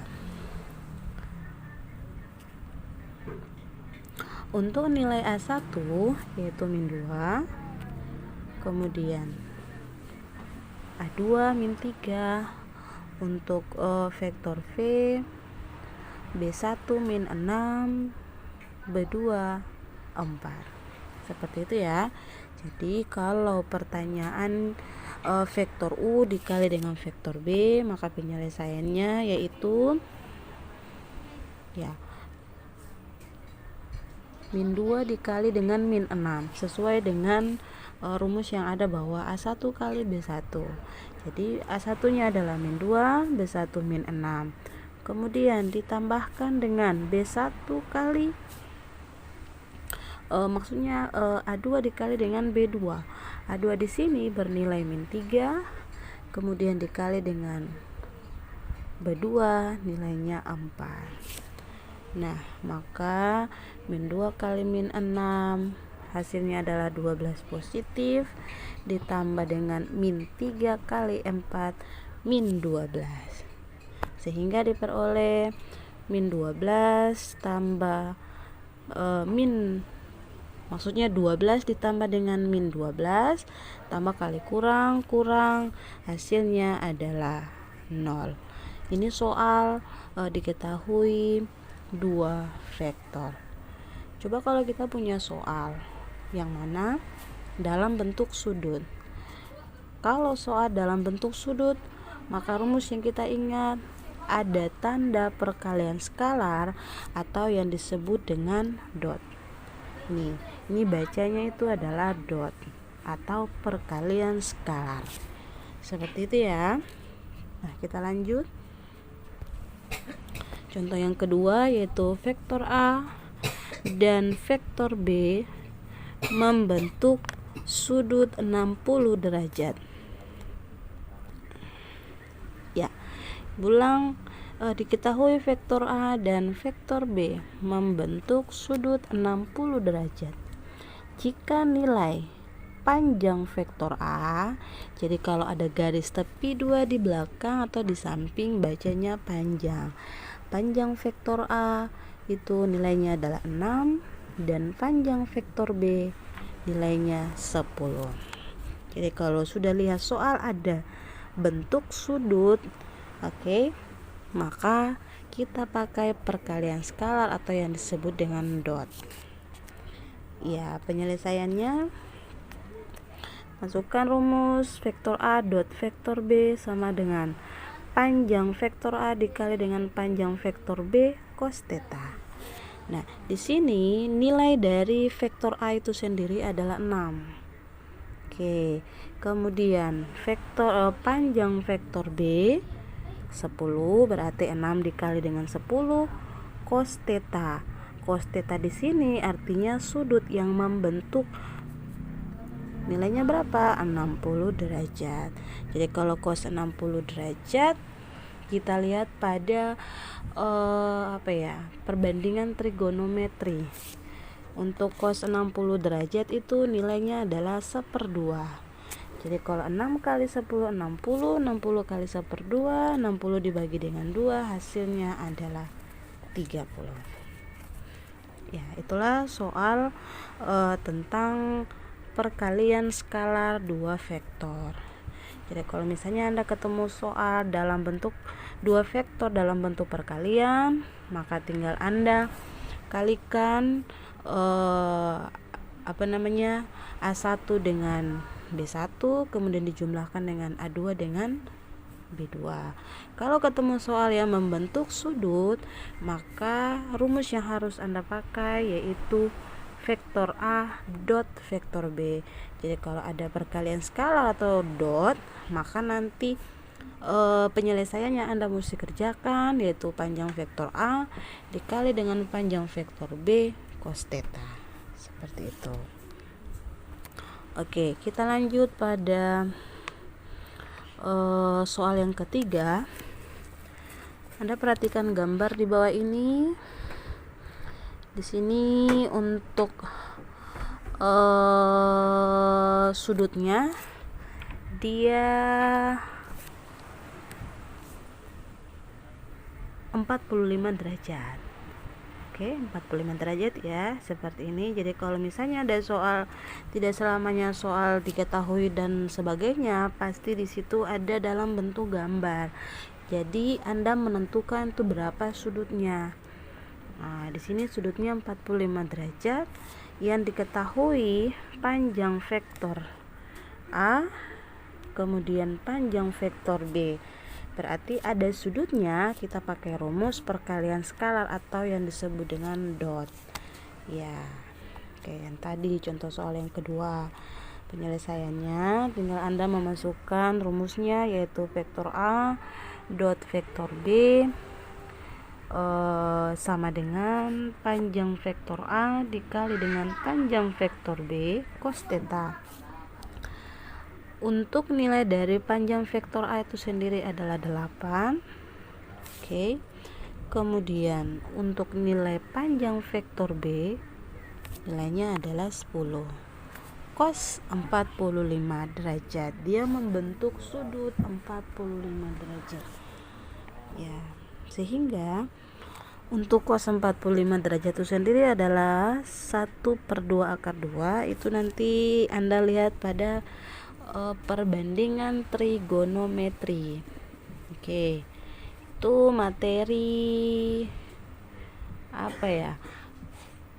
Untuk nilai A1 yaitu min 2, kemudian A2 min 3, untuk vektor V B1 min 6, B2 4. Seperti itu ya. Jadi kalau pertanyaan vektor U dikali dengan vektor B, maka penyelesaiannya yaitu ya min 2 dikali dengan min 6 sesuai dengan rumus yang ada bahwa A1 kali B1. Jadi A1 nya adalah min 2, B1 min 6. Kemudian ditambahkan dengan B1 kali maksudnya A2 dikali dengan B2. A2 di sini bernilai min 3, kemudian dikali dengan B2 nilainya 4. Nah, maka min 2 kali min 6 hasilnya adalah 12 positif ditambah dengan min 3 kali 4 min 12. Sehingga diperoleh min 12 tambah maksudnya 12 ditambah dengan min 12 tambah kali kurang hasilnya adalah 0. Ini soal diketahui dua vektor. Coba kalau kita punya soal yang mana dalam bentuk sudut. Kalau soal dalam bentuk sudut maka rumus yang kita ingat ada tanda perkalian skalar atau yang disebut dengan dot. Ini bacanya itu adalah dot atau perkalian skalar. Seperti itu ya. Nah, kita lanjut. Contoh yang kedua yaitu vektor A dan vektor B membentuk sudut 60 derajat. Ya, ulang, diketahui vektor A dan vektor B membentuk sudut 60 derajat. Jika nilai panjang vektor A, jadi kalau ada garis tepi 2 di belakang atau di samping bacanya panjang. Panjang vektor A itu nilainya adalah 6 dan panjang vektor B nilainya 10. Jadi kalau sudah lihat soal ada bentuk sudut, maka kita pakai perkalian skalar atau yang disebut dengan dot. Ya, penyelesaiannya masukkan rumus vektor A dot vektor B sama dengan panjang vektor A dikali dengan panjang vektor B cos theta. Nah, di sini nilai dari vektor A itu sendiri adalah 6. Kemudian vektor panjang vektor B 10, berarti 6 dikali dengan 10 cos theta. Cos theta di sini artinya sudut yang membentuk nilainya berapa? 60 derajat. Jadi kalau cos 60 derajat kita lihat pada perbandingan trigonometri. Untuk cos 60 derajat itu nilainya adalah 1/2. Jadi kalau 6 kali 10 60, 60 kali 1/2, 60 dibagi dengan 2 hasilnya adalah 30. Ya, itulah soal tentang perkalian skalar 2 vektor. Jadi kalau misalnya Anda ketemu soal dalam bentuk 2 vektor dalam bentuk perkalian, maka tinggal Anda kalikan A1 dengan B1, kemudian dijumlahkan dengan A2 dengan B2. Kalau ketemu soal yang membentuk sudut, maka rumus yang harus Anda pakai yaitu vektor A dot vektor B. Jadi kalau ada perkalian skalar atau dot, maka nanti penyelesaiannya Anda mesti kerjakan yaitu panjang vektor A dikali dengan panjang vektor B cos theta. Seperti itu. Oke, kita lanjut pada soal yang ketiga. Anda perhatikan gambar di bawah ini. Di sini untuk sudutnya dia 45 derajat. 45 derajat ya, seperti ini. Jadi kalau misalnya ada soal tidak selamanya soal diketahui dan sebagainya, pasti di situ ada dalam bentuk gambar. Jadi Anda menentukan itu berapa sudutnya. Nah, di sini sudutnya 45 derajat. Yang diketahui panjang vektor A kemudian panjang vektor B. Berarti ada sudutnya, kita pakai rumus perkalian skalar atau yang disebut dengan dot. Ya. Yang tadi contoh soal yang kedua. Penyelesaiannya tinggal Anda memasukkan rumusnya yaitu vektor A dot vektor B sama dengan panjang vektor A dikali dengan panjang vektor B cos theta. Untuk nilai dari panjang vektor A itu sendiri adalah 8. Kemudian untuk nilai panjang vektor B nilainya adalah 10. Cos 45 derajat. Dia membentuk sudut 45 derajat. Ya, sehingga untuk cos 45 derajat itu sendiri itulah 1/2 akar 2. Itu nanti Anda lihat pada perbandingan trigonometri. Itu materi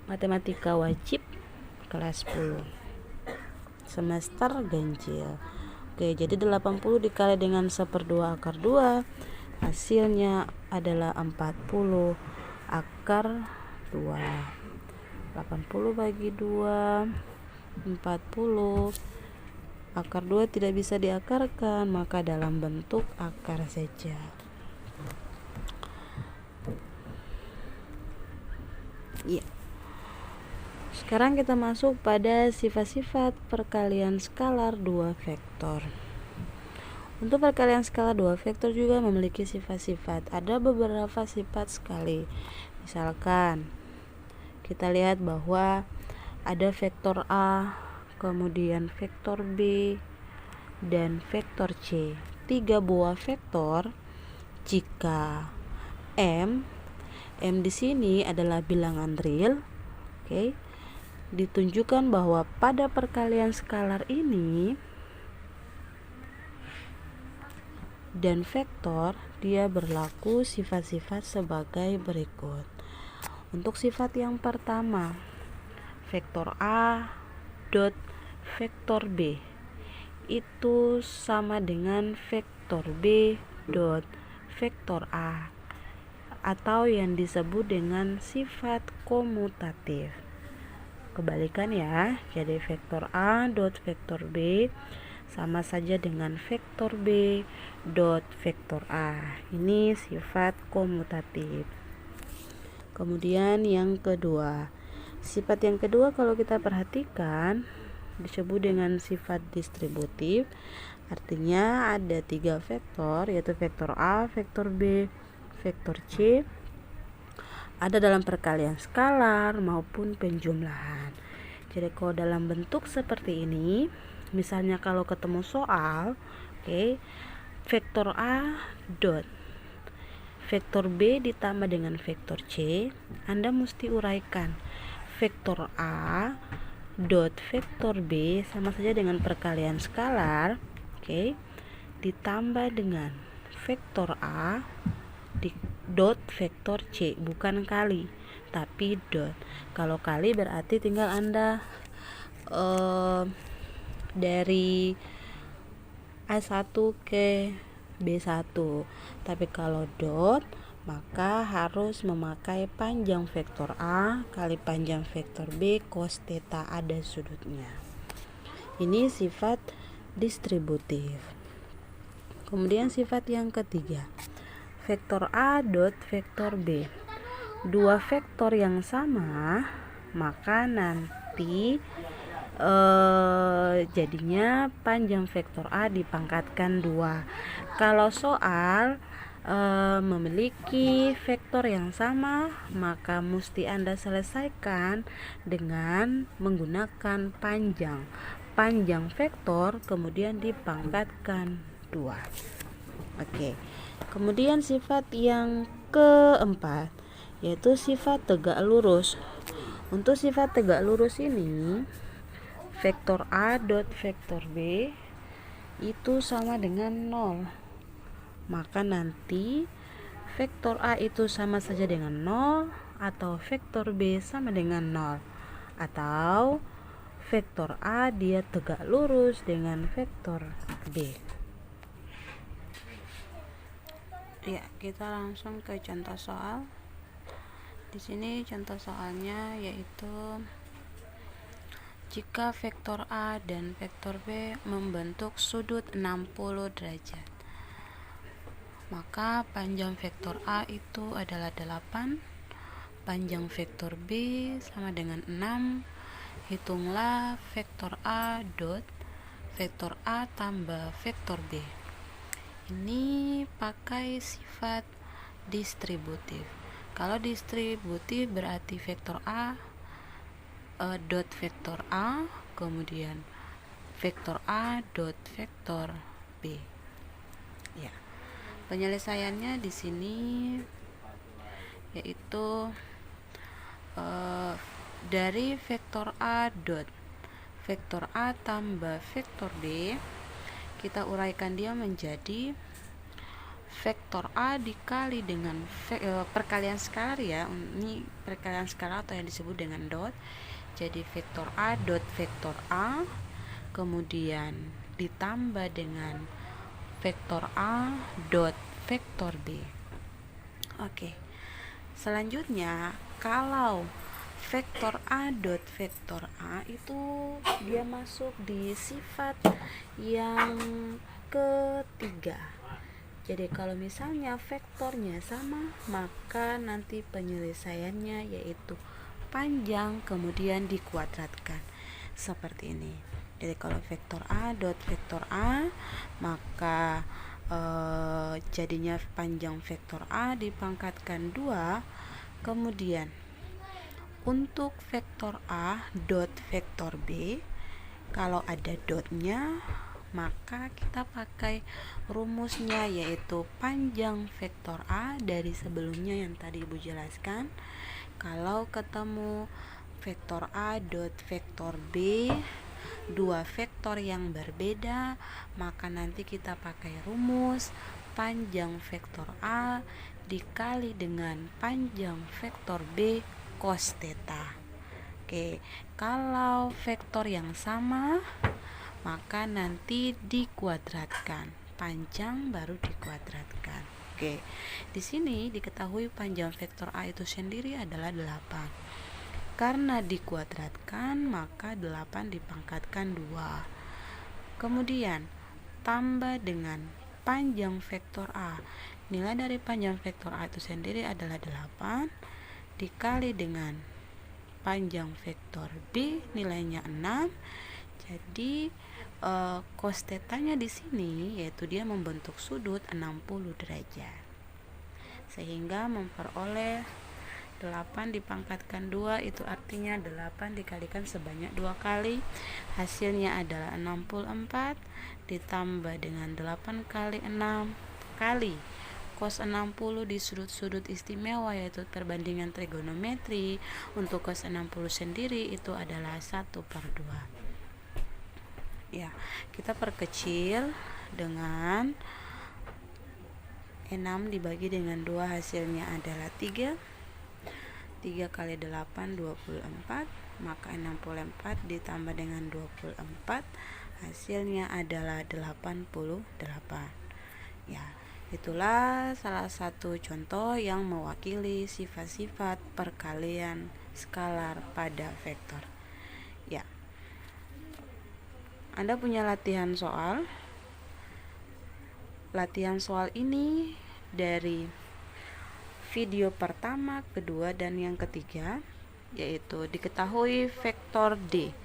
matematika wajib kelas 10 semester ganjil. Oke, jadi 80 dikali dengan 1/2 akar 2, hasilnya adalah 40 akar 2. 80 bagi 2, 40. Akar 2 tidak bisa diakarkan, maka dalam bentuk akar saja. Ya. Sekarang kita masuk pada sifat-sifat perkalian skalar 2 vektor. Untuk perkalian skalar 2 vektor juga memiliki sifat-sifat. Ada beberapa sifat sekali. Misalkan kita lihat bahwa ada vektor A, kemudian vektor B, dan vektor C. 3 buah vektor jika M di sini adalah bilangan real. Oke. Ditunjukkan bahwa pada perkalian skalar ini dan vektor dia berlaku sifat-sifat sebagai berikut. Untuk sifat yang pertama, vektor A dot vektor B itu sama dengan vektor B dot vektor A, atau yang disebut dengan sifat komutatif. Kebalikan ya, jadi vektor A dot vektor B sama saja dengan vektor B dot vektor A. Ini sifat komutatif. Kemudian yang kedua, sifat yang kedua kalau kita perhatikan disebut dengan sifat distributif. Artinya ada 3 vektor, yaitu vektor A, vektor B, vektor C, ada dalam perkalian skalar maupun penjumlahan. Jadi kalau dalam bentuk seperti ini, misalnya kalau ketemu soal, vektor A dot vektor B ditambah dengan vektor C, Anda mesti uraikan vektor A dot vektor B sama saja dengan perkalian skalar, ditambah dengan vektor A dot vektor C, bukan kali tapi dot. Kalau kali berarti tinggal Anda dari A1 ke B1, tapi kalau dot maka harus memakai panjang vektor A kali panjang vektor B cos theta, ada sudutnya. Ini sifat distributif. Kemudian sifat yang ketiga, vektor A dot vektor B. 2 vektor yang sama, maka nanti jadinya panjang vektor A dipangkatkan 2. Kalau soal memiliki vektor yang sama, maka mesti Anda selesaikan dengan menggunakan panjang vektor kemudian dipangkatkan 2. Oke. Kemudian sifat yang keempat yaitu sifat tegak lurus. Untuk sifat tegak lurus ini, vektor A dot vektor B itu sama dengan 0. Maka nanti vektor A itu sama saja dengan 0, atau vektor B sama dengan 0, atau vektor A dia tegak lurus dengan vektor B. Ya, kita langsung ke contoh soal. Di sini contoh soalnya yaitu jika vektor A dan vektor B membentuk sudut 60 derajat, maka panjang vektor A itu adalah 8, panjang vektor B sama dengan 6. Hitunglah vektor A dot vektor A tambah vektor B. Ini pakai sifat distributif. Kalau distributif berarti vektor A dot vektor A, kemudian vektor A dot vektor B. Ya. Penyelesaiannya di sini yaitu dari vektor A dot vektor A tambah vektor B, kita uraikan dia menjadi vektor A dikali dengan perkalian skalar ya. Ini perkalian skalar atau yang disebut dengan dot. Jadi vektor A dot vektor A, kemudian ditambah dengan vektor A dot vektor B. Oke. Selanjutnya, kalau vektor A dot vektor A itu dia masuk di sifat yang ketiga. Jadi kalau misalnya vektornya sama, maka nanti penyelesaiannya yaitu panjang kemudian dikuadratkan seperti ini. Jadi kalau vektor A dot vektor A, maka jadinya panjang vektor A dipangkatkan 2. Kemudian untuk vektor A dot vektor B, kalau ada dotnya maka kita pakai rumusnya, yaitu panjang vektor A dari sebelumnya yang tadi Ibu jelaskan. Kalau ketemu vektor A dot vektor B, dua vektor yang berbeda, maka nanti kita pakai rumus panjang vektor A dikali dengan panjang vektor B cos theta. Oke, kalau vektor yang sama maka nanti dikuadratkan, panjang baru dikuadratkan. Oke, di sini diketahui panjang vektor A itu sendiri adalah 8. Karena dikuadratkan, maka 8 dipangkatkan 2. Kemudian tambah dengan panjang vektor A. Nilai dari panjang vektor A itu sendiri adalah 8 dikali dengan panjang vektor B, nilainya 6. Jadi cos tetanya di sini yaitu dia membentuk sudut 60 derajat. Sehingga memperoleh 8 dipangkatkan 2, itu artinya 8 dikalikan sebanyak 2 kali, hasilnya adalah 64 ditambah dengan 8 kali 6 kali cos 60 di sudut-sudut istimewa, yaitu perbandingan trigonometri. Untuk cos 60 sendiri itu adalah 1/2. Ya, kita perkecil dengan 6 dibagi dengan 2, hasilnya adalah 3. 3 kali 8 24, maka 64 ditambah dengan 24 hasilnya adalah 88. Ya, itulah salah satu contoh yang mewakili sifat-sifat perkalian skalar pada vektor. Ya, Anda punya latihan soal. Latihan soal ini dari video pertama, kedua, dan yang ketiga, yaitu diketahui vektor D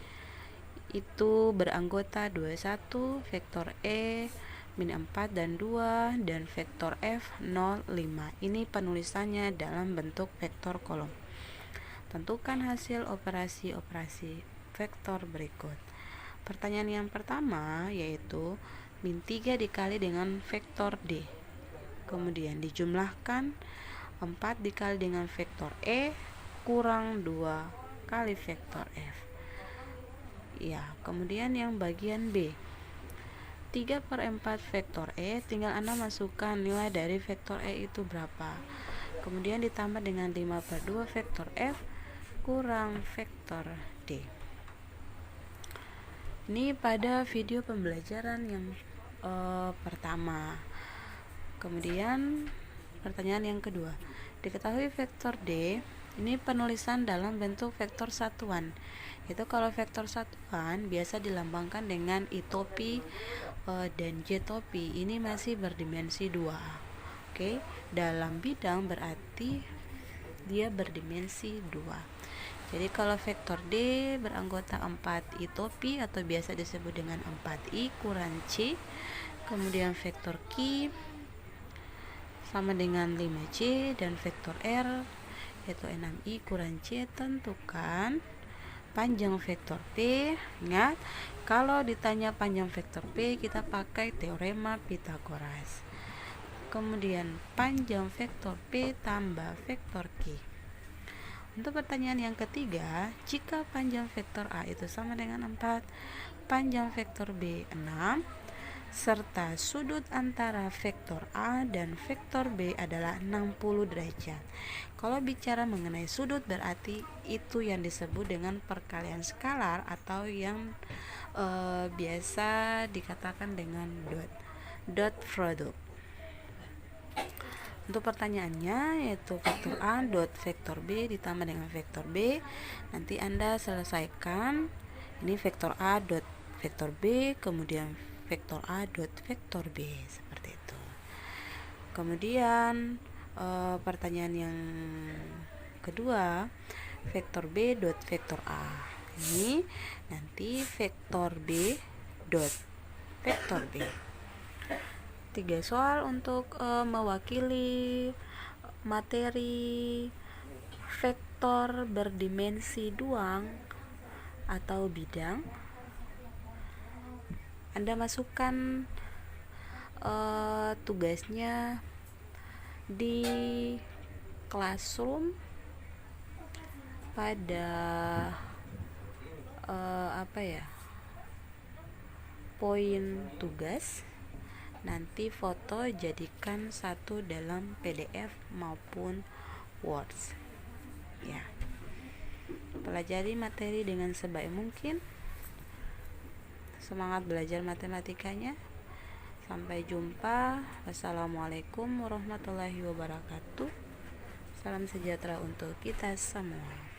itu beranggota 21, vektor E min 4 dan 2, dan vektor F 0, 5. Ini penulisannya dalam bentuk vektor kolom. Tentukan hasil operasi-operasi vektor berikut. Pertanyaan yang pertama yaitu min 3 dikali dengan vektor D. Kemudian dijumlahkan 4 dikali dengan vektor E kurang 2 kali vektor F. Ya, kemudian yang bagian B, 3/4 vektor E, tinggal Anda masukkan nilai dari vektor E itu berapa. Kemudian ditambah dengan 5/2 vektor F kurang vektor D. Ini pada video pembelajaran yang pertama. Kemudian pertanyaan yang kedua, diketahui vektor D ini penulisan dalam bentuk vektor satuan. Itu kalau vektor satuan biasa dilambangkan dengan I topi dan J topi. Ini masih berdimensi 2. Oke, dalam bidang berarti dia berdimensi 2. Jadi kalau vektor D beranggota 4I topi atau biasa disebut dengan 4I kurang C. Kemudian vektor Q sama dengan 5C, dan vektor R yaitu 6I kurang C. Tentukan panjang vektor P. Ingat, kalau ditanya panjang vektor P kita pakai teorema Pythagoras. Kemudian panjang vektor P tambah vektor Q. Untuk pertanyaan yang ketiga, jika panjang vektor A itu sama dengan 4, panjang vektor B 6, serta sudut antara vektor A dan vektor B adalah 60 derajat. Kalau bicara mengenai sudut berarti itu yang disebut dengan perkalian skalar atau yang biasa dikatakan dengan dot product. Untuk pertanyaannya yaitu vektor A dot vektor B ditambah dengan vektor B. Nanti Anda selesaikan. Ini vektor A dot vektor B, kemudian vektor A dot vektor B, seperti itu. Kemudian pertanyaan yang kedua, vektor B dot vektor A. Ini nanti vektor B dot vektor B. 3 soal untuk mewakili materi vektor berdimensi duang atau bidang. Anda masukkan tugasnya di classroom pada poin tugas. Nanti foto jadikan satu dalam PDF maupun Words. Ya. Pelajari materi dengan sebaik mungkin. Semangat belajar matematikanya. Sampai jumpa. Wassalamualaikum warahmatullahi wabarakatuh. Salam sejahtera untuk kita semua.